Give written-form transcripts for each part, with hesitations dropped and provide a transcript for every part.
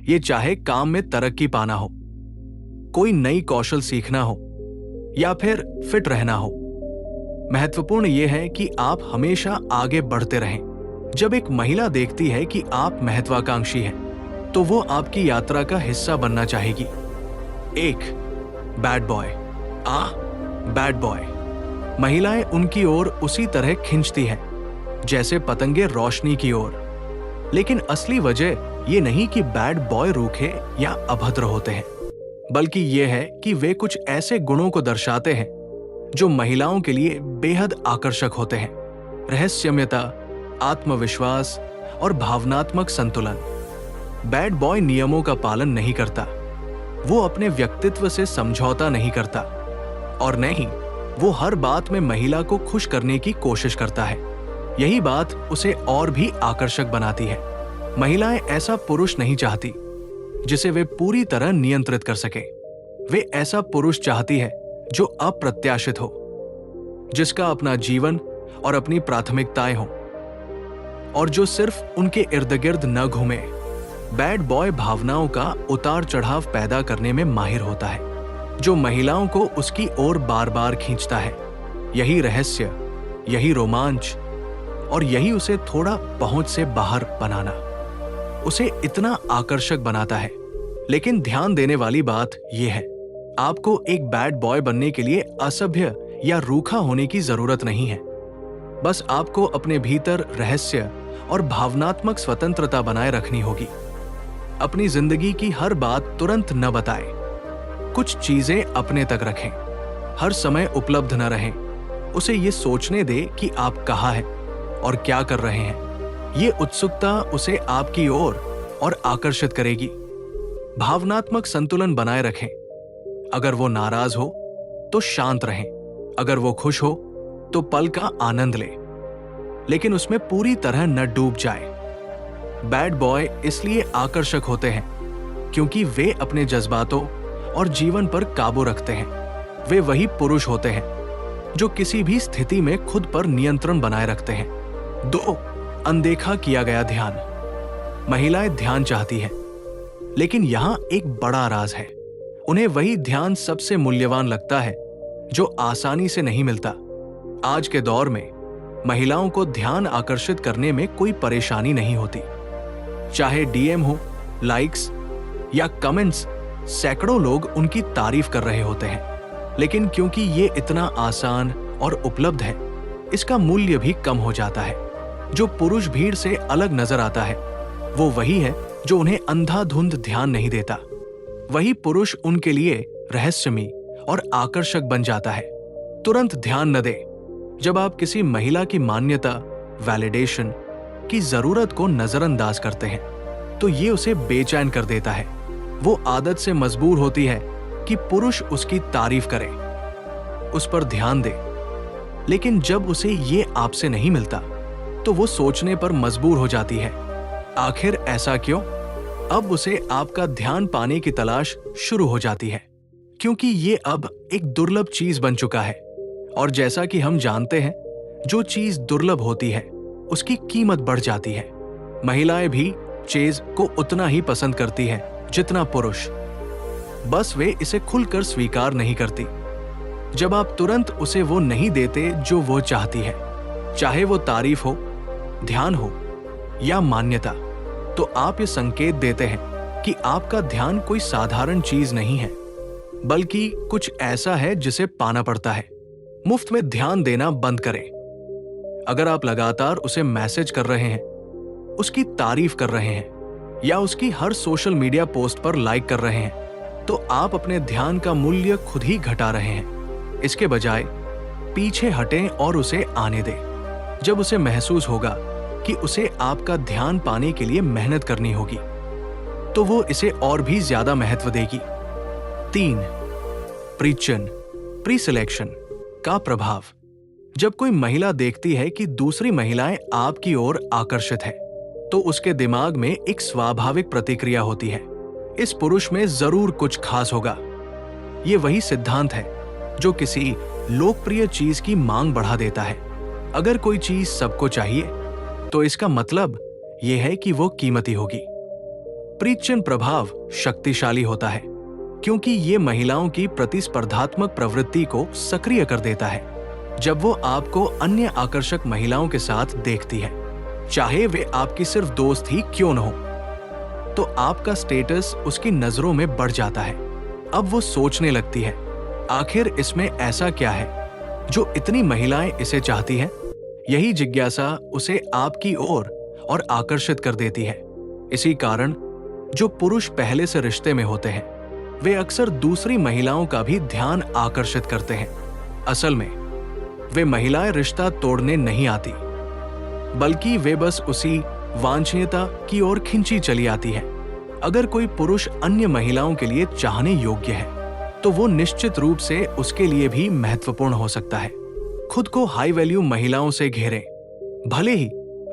ये चाहे काम में तरक्की पाना हो, कोई नई कौशल सीखना हो या फिर फिट रहना हो। महत्वपूर्ण यह है कि आप हमेशा आगे बढ़ते रहें। जब एक महिला देखती है कि आप महत्वाकांक्षी हैं, तो वो आपकी यात्रा का हिस्सा बनना चाहेगी। 1. Bad boy. Bad boy. महिलाएं उनकी ओर उसी तरह खींचती हैं जैसे पतंगे रोशनी की ओर। लेकिन असली वजह ये नहीं कि बैड बॉय रूखे या अभद्र होते हैं, बल्कि ये है कि वे कुछ ऐसे गुणों को दर्शाते हैं जो महिलाओं के लिए बेहद आकर्षक होते हैं। रहस्यमयता, आत्मविश्वास और भावनात्मक संतुलन। बैड बॉय नियमों का पालन नहीं करता, वो अपने व्यक्तित्व से समझौता नहीं करता और नहीं वो हर बात में महिला को खुश करने की कोशिश करता है। यही बात उसे और भी आकर्षक बनाती है। महिलाएं ऐसा पुरुष नहीं चाहती जिसे वे पूरी तरह नियंत्रित कर सके। वे ऐसा पुरुष चाहती है जो अप्रत्याशित हो, जिसका अपना जीवन और अपनी प्राथमिकताएं हो और जो सिर्फ उनके इर्द गिर्द न घूमे। बैड बॉय भावनाओं का उतार चढ़ाव पैदा करने में माहिर होता है, जो महिलाओं को उसकी ओर बार बार खींचता है। यही रहस्य, यही रोमांच और यही उसे थोड़ा पहुंच से बाहर बनाना उसे इतना आकर्षक बनाता है। लेकिन ध्यान देने वाली बात यह है, आपको एक बैड बॉय बनने के लिए असभ्य या रूखा होने की जरूरत नहीं है। बस आपको अपने भीतर रहस्य और भावनात्मक स्वतंत्रता बनाए रखनी होगी। अपनी जिंदगी की हर बात तुरंत न बताएं, कुछ चीजें अपने तक रखें, हर समय उपलब्ध न रहें। उसे ये सोचने दे कि आप कहाँ हैं और क्या कर रहे हैं। ये उत्सुकता उसे आपकी ओर और आकर्षित करेगी। भावनात्मक संतुलन बनाए रखें। अगर वो नाराज हो तो शांत रहें, अगर वो खुश हो तो पल का आनंद ले, लेकिन उसमें पूरी तरह न डूब जाए। बैड बॉय इसलिए आकर्षक होते हैं क्योंकि वे अपने जज्बातों और जीवन पर काबू रखते हैं। वे वही पुरुष होते हैं जो किसी भी स्थिति में खुद पर नियंत्रण बनाए रखते हैं। 2. अनदेखा किया गया ध्यान। महिलाएं ध्यान चाहती हैं, लेकिन यहां एक बड़ा राज है। उन्हें वही ध्यान सबसे मूल्यवान लगता है जो आसानी से नहीं मिलता। आज के दौर में महिलाओं को ध्यान आकर्षित करने में कोई परेशानी नहीं होती। चाहे डीएम हो, लाइक्स या कमेंट्स, सैकड़ों लोग उनकी तारीफ कर रहे होते हैं। लेकिन क्योंकि ये इतना आसान और उपलब्ध है, इसका मूल्य भी कम हो जाता है। जो पुरुष भीड़ से अलग नजर आता है, वो वही है जो उन्हें अंधाधुंध ध्यान नहीं देता। वही पुरुष उनके लिए रहस्यमयी और आकर्षक बन जाता है। तुरंत ध्यान न दे। जब आप किसी महिला की मान्यता, वैलिडेशन की जरूरत को नजरअंदाज करते हैं, तो ये उसे बेचैन कर देता है। वो आदत से मजबूर होती है कि पुरुष उसकी तारीफ करे, उस पर ध्यान दे। लेकिन जब उसे ये आपसे नहीं मिलता, तो वो सोचने पर मजबूर हो जाती है, आखिर ऐसा क्यों? अब उसे आपका ध्यान पाने की तलाश शुरू हो जाती है, क्योंकि ये अब एक दुर्लभ चीज बन चुका है। और जैसा कि हम जानते हैं, जो चीज दुर्लभ होती है उसकी कीमत बढ़ जाती है। महिलाएं भी चीज को उतना ही पसंद करती है जितना पुरुष, बस वे इसे खुलकर स्वीकार नहीं करती। जब आप तुरंत उसे वो नहीं देते जो वो चाहती है, चाहे वो तारीफ हो, ध्यान हो या मान्यता, तो आप ये संकेत देते हैं कि आपका ध्यान कोई साधारण चीज नहीं है, बल्कि कुछ ऐसा है जिसे पाना पड़ता है। मुफ्त में ध्यान देना बंद करें। अगर आप लगातार उसे मैसेज कर रहे हैं, उसकी तारीफ कर रहे हैं या उसकी हर सोशल मीडिया पोस्ट पर लाइक कर रहे हैं, तो आप अपने ध्यान का मूल्य खुद ही घटा रहे हैं। इसके बजाय पीछे हटें और उसे आने दें। जब उसे महसूस होगा कि उसे आपका ध्यान पाने के लिए मेहनत करनी होगी, तो वो इसे और भी ज्यादा महत्व देगी। 3. प्री सिलेक्शन का प्रभाव। जब कोई महिला देखती है कि दूसरी महिलाएं आपकी ओर आकर्षित है, तो उसके दिमाग में एक स्वाभाविक प्रतिक्रिया होती है, इस पुरुष में जरूर कुछ खास होगा। ये वही सिद्धांत है जो किसी लोकप्रिय चीज की मांग बढ़ा देता है। अगर कोई चीज सबको चाहिए, तो इसका मतलब यह है कि वो कीमती होगी। प्रीतचिन्ह प्रभाव शक्तिशाली होता है क्योंकि ये महिलाओं की प्रतिस्पर्धात्मक प्रवृत्ति को सक्रिय कर देता है। जब वो आपको अन्य आकर्षक महिलाओं के साथ देखती है, चाहे वे आपकी सिर्फ दोस्त ही क्यों न हो, तो आपका स्टेटस उसकी नजरों में बढ़ जाता है। अब वो सोचने लगती है, आखिर इसमें ऐसा क्या है जो इतनी महिलाएं इसे चाहती हैं? यही जिज्ञासा उसे आपकी ओर और आकर्षित कर देती है। इसी कारण जो पुरुष पहले से रिश्ते में होते हैं, वे अक्सर दूसरी महिलाओं का भी ध्यान आकर्षित करते हैं। असल में वे महिलाएं रिश्ता तोड़ने नहीं आती, बल्कि वे बस उसी वांछनीयता की ओर खिंची चली आती हैं। अगर कोई पुरुष अन्य महिलाओं के लिए चाहने योग्य है, तो वो निश्चित रूप से उसके लिए भी महत्वपूर्ण हो सकता है। खुद को हाई वैल्यू महिलाओं से घेरें, भले ही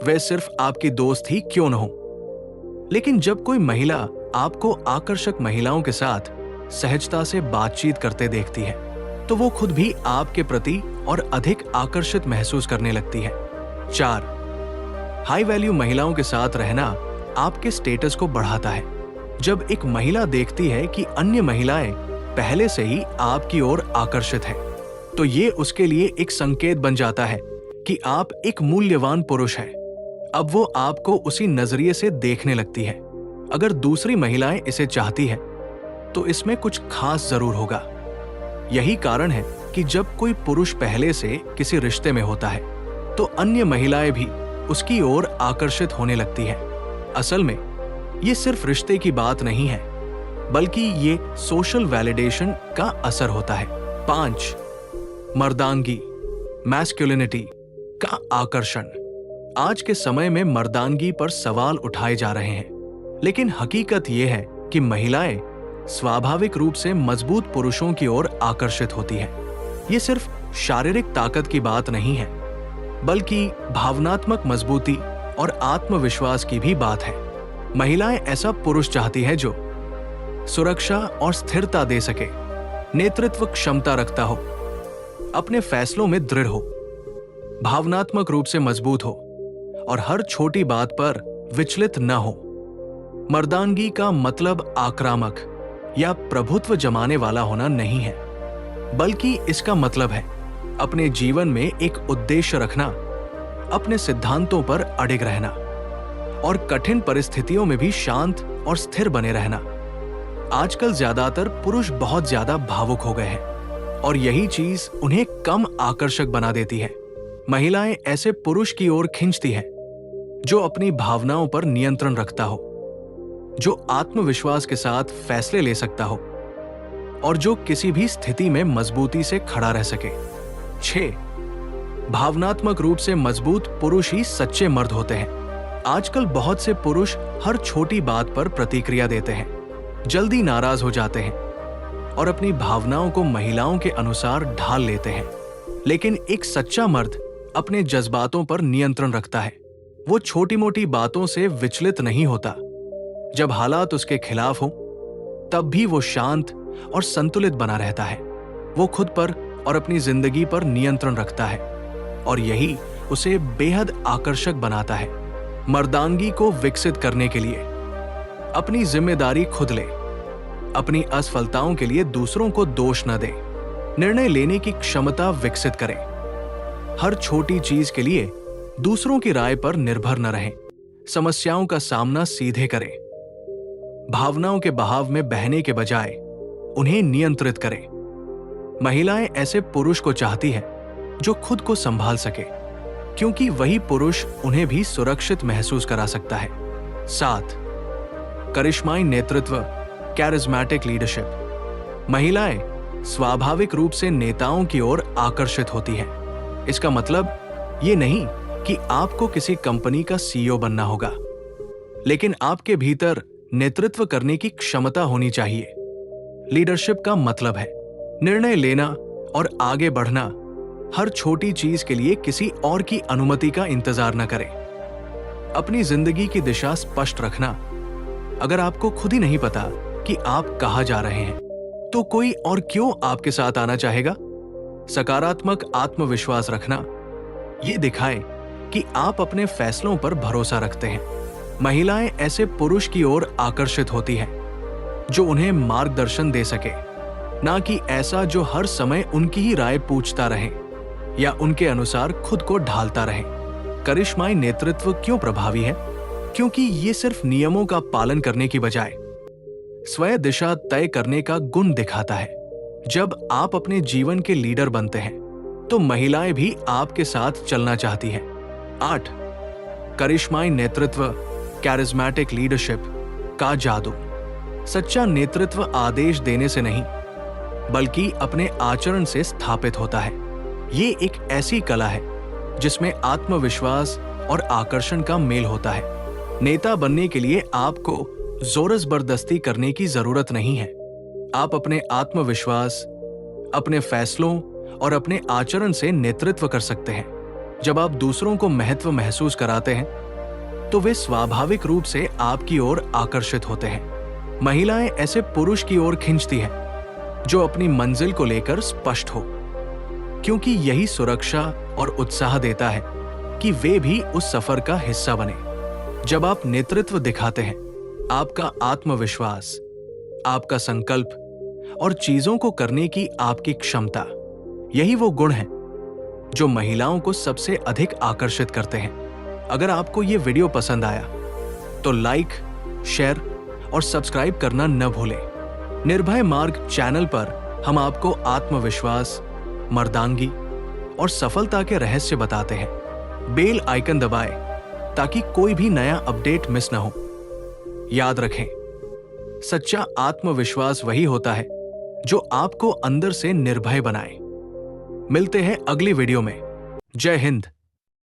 वे सिर्फ आपकी दोस्त ही क्यों न हो। लेकिन जब कोई महिला आपको आकर्षक महिलाओं के साथ सहजता से बातचीत करते देखती है, तो वो खुद भी आपके प्रति और अधिक आकर्षित महसूस करने लगती है। 4. हाई वैल्यू महिलाओं के साथ रहना आपके स्टेटस को बढ़ाता है। जब एक महिला देखती है कि अन्य महिलाएं पहले से ही आपकी ओर आकर्षित हैं, तो ये उसके लिए एक संकेत बन जाता है कि आप एक मूल्यवान पुरुष हैं। अब वो आपको उसी नजरिए से देखने लगती है। अगर दूसरी महिलाएं इसे चाहती हैं, तो इसमें कुछ खास जरूर होगा। यही कारण है कि जब कोई पुरुष पहले से किसी रिश्ते में होता है, तो अन्य महिलाएं भी उसकी ओर आकर्षित होने लगती हैं। असल में ये सिर्फ रिश्ते की बात नहीं है, बल्कि ये सोशल वैलिडेशन का असर होता है। 5. मर्दानगी, मैस्कुलिनिटी का आकर्षण। आज के समय में मर्दानगी पर सवाल उठाए जा रहे हैं, लेकिन हकीकत यह है कि महिलाएं स्वाभाविक रूप से मजबूत पुरुषों की ओर आकर्षित होती हैं। ये सिर्फ शारीरिक ताकत की बात नहीं है, बल्कि भावनात्मक मजबूती और आत्मविश्वास की भी बात है। महिलाएं ऐसा पुरुष चाहती है जो सुरक्षा और स्थिरता दे सके, नेतृत्व क्षमता रखता हो, अपने फैसलों में दृढ़ हो, भावनात्मक रूप से मजबूत हो और हर छोटी बात पर विचलित न हो। मर्दानगी का मतलब आक्रामक या प्रभुत्व जमाने वाला होना नहीं है, बल्कि इसका मतलब है अपने जीवन में एक उद्देश्य रखना, अपने सिद्धांतों पर अडिग रहना और कठिन परिस्थितियों में भी शांत और स्थिर बने रहना। आजकल ज्यादातर पुरुष बहुत ज्यादा भावुक हो गए हैं और यही चीज उन्हें कम आकर्षक बना देती है। महिलाएं ऐसे पुरुष की ओर खींचती हैं जो अपनी भावनाओं पर नियंत्रण रखता हो, जो आत्मविश्वास के साथ फैसले ले सकता हो और जो किसी भी स्थिति में मजबूती से खड़ा रह सके। 6. भावनात्मक रूप से मजबूत पुरुष ही सच्चे मर्द होते हैं। आजकल बहुत से पुरुष हर छोटी बात पर प्रतिक्रिया देते हैं, जल्दी नाराज हो जाते हैं और अपनी भावनाओं को महिलाओं के अनुसार ढाल लेते हैं। लेकिन एक सच्चा मर्द अपने जज्बातों पर नियंत्रण रखता है। वो छोटी मोटी बातों से विचलित नहीं होता। जब हालात उसके खिलाफ हो, तब भी वो शांत और संतुलित बना रहता है। वो खुद पर और अपनी जिंदगी पर नियंत्रण रखता है और यही उसे बेहद आकर्षक बनाता है। मर्दानगी को विकसित करने के लिए अपनी जिम्मेदारी खुद ले, अपनी असफलताओं के लिए दूसरों को दोष न दे, निर्णय लेने की क्षमता विकसित करें, हर छोटी चीज के लिए दूसरों की राय पर निर्भर न रहें, समस्याओं का सामना सीधे करें, भावनाओं के बहाव में बहने के बजाय उन्हें नियंत्रित करें। महिलाएं ऐसे पुरुष को चाहती है जो खुद को संभाल सके, क्योंकि वही पुरुष उन्हें भी सुरक्षित महसूस करा सकता है। 7. करिश्माई नेतृत्व, कैरिज्मेटिक लीडरशिप। महिलाएं स्वाभाविक रूप से नेताओं की ओर आकर्षित होती हैं। इसका मतलब ये नहीं कि आपको किसी कंपनी का सीईओ बनना होगा, लेकिन आपके भीतर नेतृत्व करने की क्षमता होनी चाहिए। लीडरशिप का मतलब है निर्णय लेना और आगे बढ़ना, हर छोटी चीज के लिए किसी और की अनुमति का इंतजार न करें। अपनी जिंदगी की दिशा स्पष्ट रखना। अगर आपको खुद ही नहीं पता कि आप कहां जा रहे हैं, तो कोई और क्यों आपके साथ आना चाहेगा? सकारात्मक आत्मविश्वास रखना ये दिखाए कि आप अपने फैसलों पर भरोसा रखते हैं महिलाएं ऐसे पुरुष की ओर आकर्षित होती हैं जो उन्हें मार्गदर्शन दे सके, ना कि ऐसा जो हर समय उनकी ही राय पूछता रहे या उनके अनुसार खुद को ढालता रहे। करिश्माई नेतृत्व क्यों प्रभावी है? क्योंकि ये सिर्फ नियमों का पालन करने की बजाय स्वयं दिशा तय करने का गुण दिखाता है। जब आप अपने जीवन के लीडर बनते हैं तो महिलाएं भी आपके साथ चलना चाहती हैं। 8. करिश्माई नेतृत्व, कैरिज्मेटिक लीडरशिप का जादू। सच्चा नेतृत्व आदेश देने से नहीं बल्कि अपने आचरण से स्थापित होता है। ये एक ऐसी कला है जिसमें आत्मविश्वास और आकर्षण का मेल होता है। नेता बनने के लिए आपको जोर जबरदस्ती करने की जरूरत नहीं है। आप अपने आत्मविश्वास, अपने फैसलों और अपने आचरण से नेतृत्व कर सकते हैं। जब आप दूसरों को महत्व महसूस कराते हैं तो वे स्वाभाविक रूप से आपकी ओर आकर्षित होते हैं। महिलाएं ऐसे पुरुष की ओर खींचती हैं जो अपनी मंजिल को लेकर स्पष्ट हो, क्योंकि यही सुरक्षा और उत्साह देता है कि वे भी उस सफर का हिस्सा बने। जब आप नेतृत्व दिखाते हैं, आपका आत्मविश्वास, आपका संकल्प और चीजों को करने की आपकी क्षमता, यही वो गुण हैं जो महिलाओं को सबसे अधिक आकर्षित करते हैं। अगर आपको ये वीडियो पसंद आया तो लाइक, शेयर और सब्सक्राइब करना न भूलें। निर्भय मार्ग चैनल पर हम आपको आत्मविश्वास, मर्दानगी और सफलता के रहस्य बताते हैं। बेल आइकन दबाएं ताकि कोई भी नया अपडेट मिस न हो। याद रखें, सच्चा आत्मविश्वास वही होता है जो आपको अंदर से निर्भय बनाए। मिलते हैं अगली वीडियो में। जय हिंद।